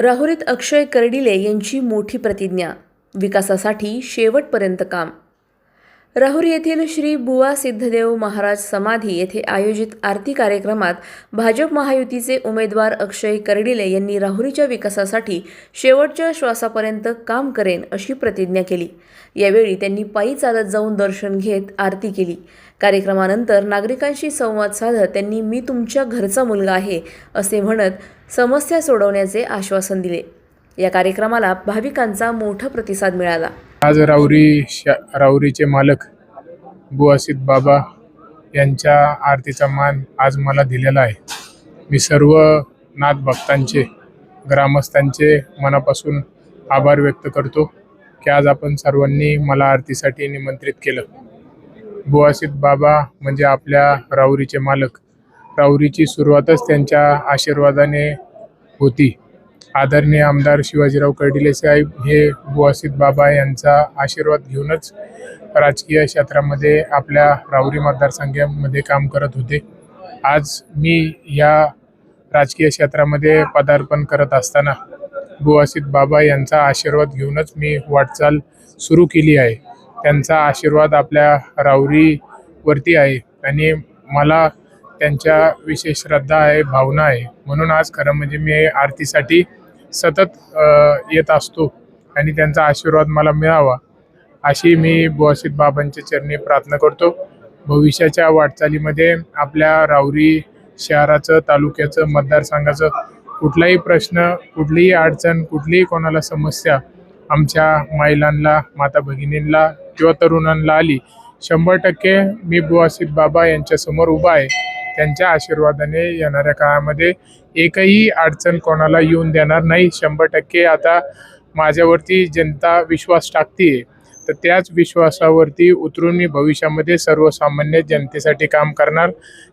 राहुरीत अक्षय कर्डिले यांची मोठी प्रतिज्ञा, विकासासाठी शेवटपर्यंत काम। राहुरी येथील श्री बुवा सिद्धदेव महाराज समाधी येथे आयोजित आरती कार्यक्रमात भाजप महायुतीचे उमेदवार अक्षय कर्डिले यांनी राहुरीच्या विकासासाठी शेवटच्या श्वासापर्यंत काम करेन अशी प्रतिज्ञा केली। यावेळी त्यांनी पायी चालत जाऊन दर्शन घेत आरती केली। कार्यक्रमानंतर नागरिकांशी संवाद साधत त्यांनी मी तुमच्या घरचा मुलगा आहे असे म्हणत समस्या सोडवण्याचे आश्वासन दिले। या कार्यक्रमाला भाविकांचा मोठा प्रतिसाद मिळाला। आज राहुरीचे मालक बुवासिद्ध बाबा यांच्या आरतीचा मान आज मला दिलेला आहे। मी सर्व नाथ भक्तांचे, ग्रामस्थांचे मनापासून आभार व्यक्त करतो की आज आपण सर्वांनी मला आरतीसाठी निमंत्रित केलं। बुवासिद्ध बाबा म्हणजे आपल्या राहुरीचे मालक। राहुरीची सुरुवातच त्यांच्या आशीर्वादाने होती। आदरणीय आमदार शिवाजीराव कर्डिले साहेब हे बुवासिद्ध बाबा यांचा आशीर्वाद घेऊनच राजकीय क्षेत्रामध्ये आपल्या राहुरी मतदारसंघामध्ये काम करत होते। आज मी या राजकीय क्षेत्रामध्ये पदार्पण करत असताना बुवासिद्ध बाबा यांचा आशीर्वाद घेऊनच मी वाटचाल सुरू केली आहे। त्यांचा आशीर्वाद आपल्या राहुरीवरती आहे आणि मला त्यांच्या विशेष श्रद्धा आहे, भावना आहे। म्हणून आज खरं म्हणजे मी आरतीसाठी सतत येत असतो आणि त्यांचा आशीर्वाद मला मिळावा अशी मी बुवासिद्ध बाबांच्या चरणी प्रार्थना करतो। भविष्याच्या वाटचालीमध्ये आपल्या राहुरी शहराचं, तालुक्याचं, मतदारसंघाचं कुठलाही प्रश्न, कुठलीही अडचण, कुठलीही कोणाला समस्या आमच्या महिलांना, माता भगिनींना किंवा तरुणांना आली, 100% मी बुवासिद्ध बाबा यांच्यासमोर उभा आहे। त्यांच्या आशीर्वादाने येणाऱ्या काळामध्ये एकही अडचण कोणाला येऊन देणार नाही। 100% आता माझ्यावरती जनता विश्वास टाकते, तर त्याच विश्वासावरती उतरून मी भविष्यामध्ये सर्वसामान्य जनतेसाठी काम करणार।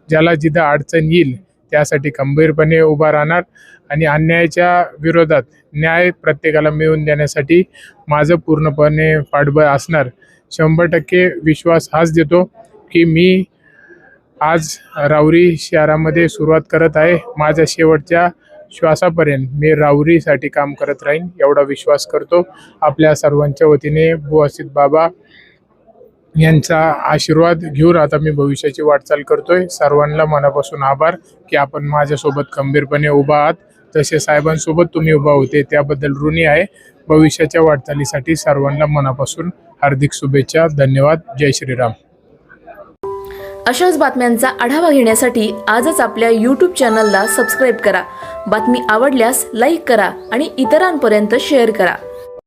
ज्याला जिथं अडचण येईल त्यासाठी खंबीरपणे उभा राहणार आणि अन्यायाच्या विरोधात न्याय प्रत्येकाला मिळवून देण्यासाठी माझं पूर्णपणे पाठबळ असणार। 100% विश्वास हाच देतो की मी आज राहुरी शहरामध्ये सुरुवात करत आहे। माझ्या शेवटच्या श्वासापर्यंत मी राहुरीसाठी काम करत राहीन एवढा विश्वास करतो। आपल्या सर्वांच्या वतीने बुवासिद्ध बाबा यांचा आशीर्वाद घेऊन आता मी भविष्याची वाटचाल करतोय। सर्वांना मनापासून आभार की आपण माझ्यासोबत खंबीरपणे उभा आहात, तसे साहेबांसोबत तुम्ही उभा होते त्याबद्दल ऋणी आहे। भविष्याच्या वाटचालीसाठी सर्वांना मनापासून हार्दिक शुभेच्छा। धन्यवाद। जय श्रीराम। अशाच बातम्यांचा आढावा घेण्यासाठी आजच आपल्या YouTube चॅनलला सबस्क्राईब करा। बातमी आवडल्यास लाईक करा आणि इतरांपर्यंत शेअर करा।